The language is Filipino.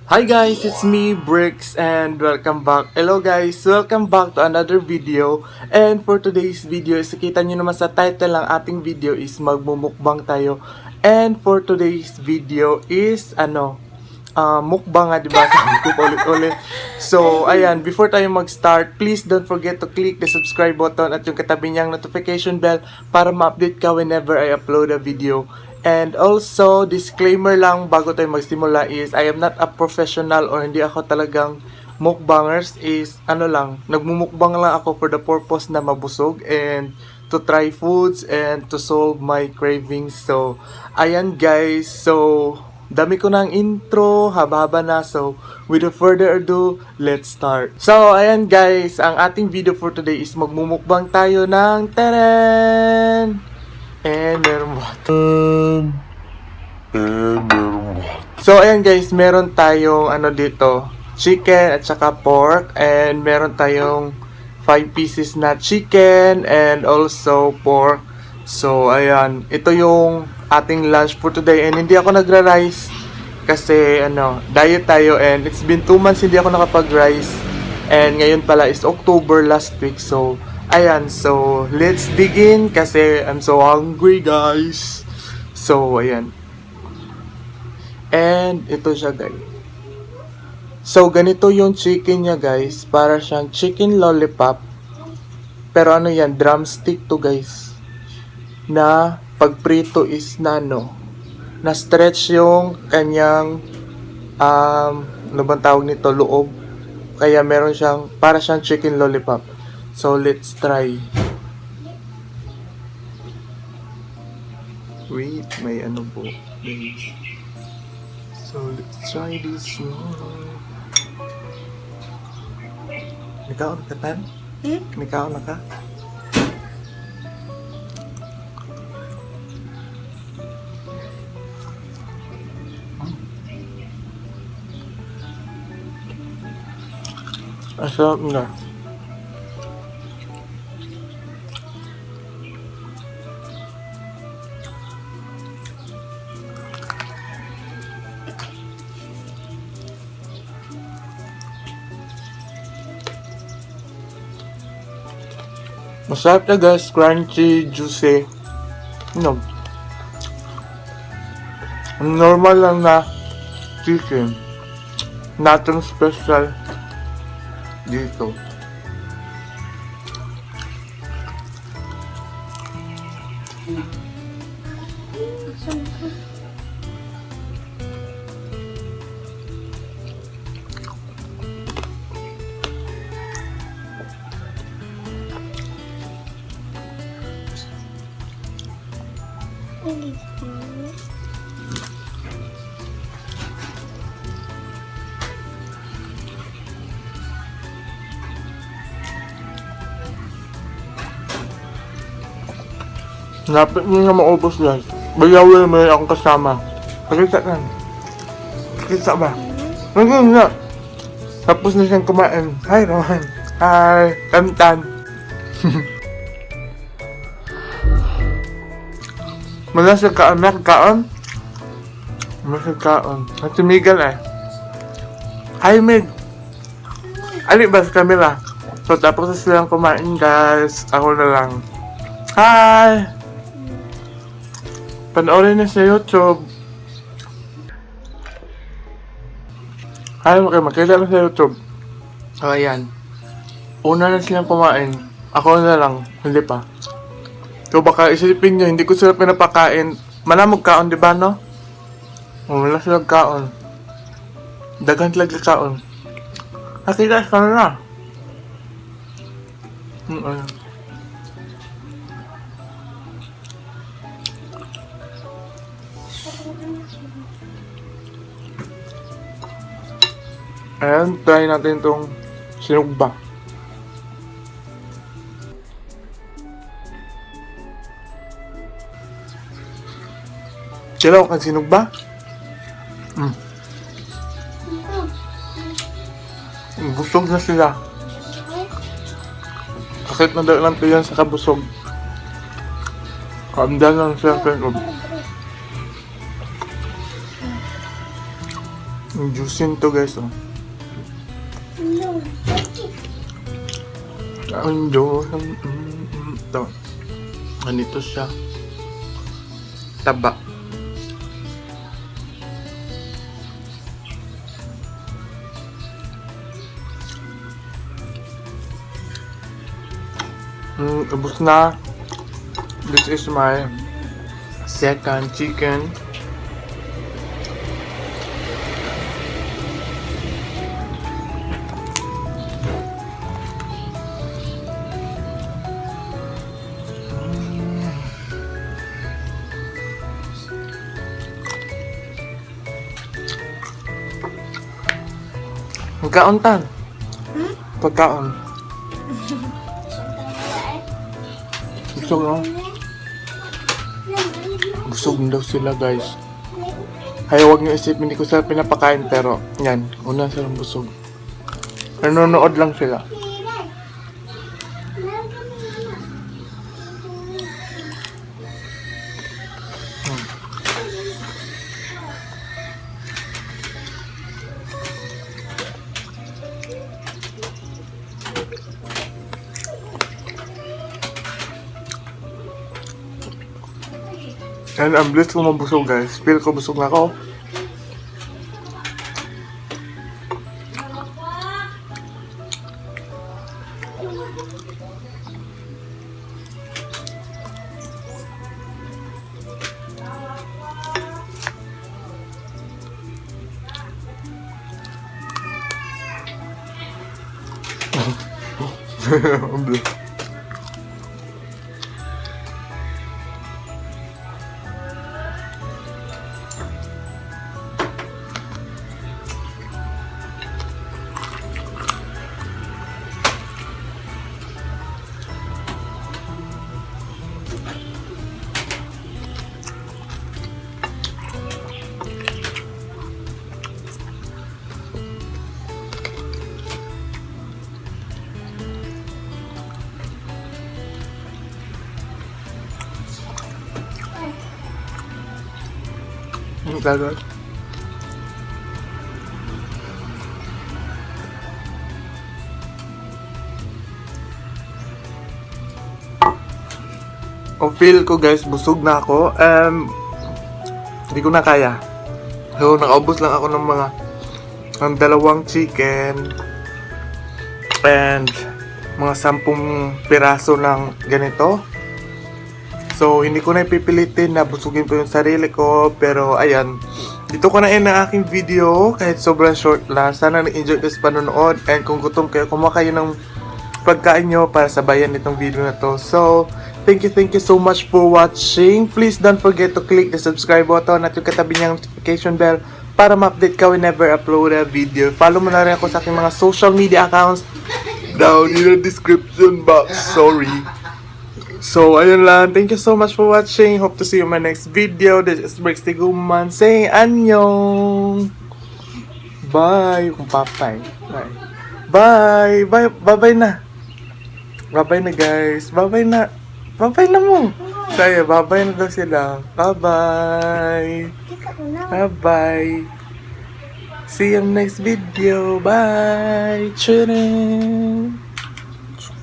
Hi guys, it's me, Brix, and welcome back. Hello guys, welcome back to another video. And for today's video, is nakita nyo naman sa title ng ating video is magmumukbang tayo. And for today's video is, mukbang nga, diba? Sabi ko ulit-ulit. So, ayan, before tayo mag-start, please don't forget to click the subscribe button at yung katabi niyang notification bell para ma-update ka whenever I upload a video. And also, disclaimer lang bago tayo magsimula is, I am not a professional or hindi ako talagang mukbangers is, nagmumukbang lang ako for the purpose na mabusog and to try foods and to solve my cravings. So, ayan guys, so, dami ko ng intro, haba-haba na. So, without further ado, let's start. So, ayan guys, ang ating video for today is magmumukbang tayo ng teren! And meron water. So, ayan guys, meron tayong dito, chicken at saka pork. And meron tayong 5 pieces na chicken and also pork. So, ayan, ito yung ating lunch for today. And hindi ako nagra-rice kasi diet tayo and it's been 2 months hindi ako nakapag-rice. And ngayon pala is October last week. So, ayan, so let's dig in kasi I'm so hungry guys. So, ayan. And ito siya guys. So, ganito yung chicken niya guys. Para siyang chicken lollipop. Pero yan, drumstick to guys. Na pagprito is na stretch yung kanyang ano bang tawag nito, loob. Kaya meron siyang, para siyang chicken lollipop. So, let's try. Wait, may po, guys. So, let's try this one. Nikaon ka, Tan? Nikaon na ka? Asarap nga. Masarap na guys, crunchy, juicy. Normal lang na chicken. Nothing special dito. Lapit nyo na maubos guys. Bayawin may akong kasama. Pakita ka. Pakita ba? Ngayon na. Tapos na siyang kumain. Hi Rohan. Hi. Kantan. Malasag ka anak kaon. Malasag kaon. At tumigal Hi Meg. Ali ba sa camera? So tapos na silang kumain guys. Ako na lang. Hi. Panoorin na sa YouTube. Hi, makita na sa YouTube. So, ayan. Una na silang kumain. Ako na lang. Hindi pa. So, baka isipin nyo, hindi ko sila pinapakain. Malamog kaon, di ba, no? Wala silang kaon. Dagan talaga kaon. Nakita ka na. And try natin itong sinugba. Silaw kang sinugba? Busog na sila. Kahit na lang yan sa kabusog. Kamdan lang siya. Ang juicy nito guys, oh. Ang juicy. Ito. Ganito siya. Taba. Ubus na. This is my second chicken. Pagkaon tan. Pagkaon. Busog na. Busog na daw sila guys. Kaya huwag nyo isipin, hindi ko sila pinapakain pero yan, una silang busog. Nanonood lang sila. And ang bilis ko mabusog guys. Feel ko busog na ako. Ang bilis. Ang tagal. O feel ko guys, busog na ako. Hindi ko na kaya. So, nakaubos lang ako ng ng dalawang chicken and mga 10 piraso ng ganito. So, hindi ko na ipipilitin na busugin po yung sarili ko. Pero, ayan. Dito ko na end ang aking video. Kahit sobrang short lang. Sana nag-enjoy kayo sa panonood. And kung gutom kayo, kumuha kayo ng pagkain nyo para sabayan itong video na to. So, thank you so much for watching. Please don't forget to click the subscribe button at yung katabi niyang notification bell para ma-update ka whenever upload a video. Follow mo na rin ako sa aking mga social media accounts down in the description box. Sorry. So, ayun lang. Thank you so much for watching. Hope to see you in my next video. This is Brix Tiguman saying annyeong. Bye. Kung papay. Bye. Bye. Bye. Bye-bye na. Bye-bye na guys. Bye-bye na. Bye-bye na mo. Kaya, bye-bye na daw sila. Bye-bye. Bye-bye. See you in the next video. Bye. Tschüss.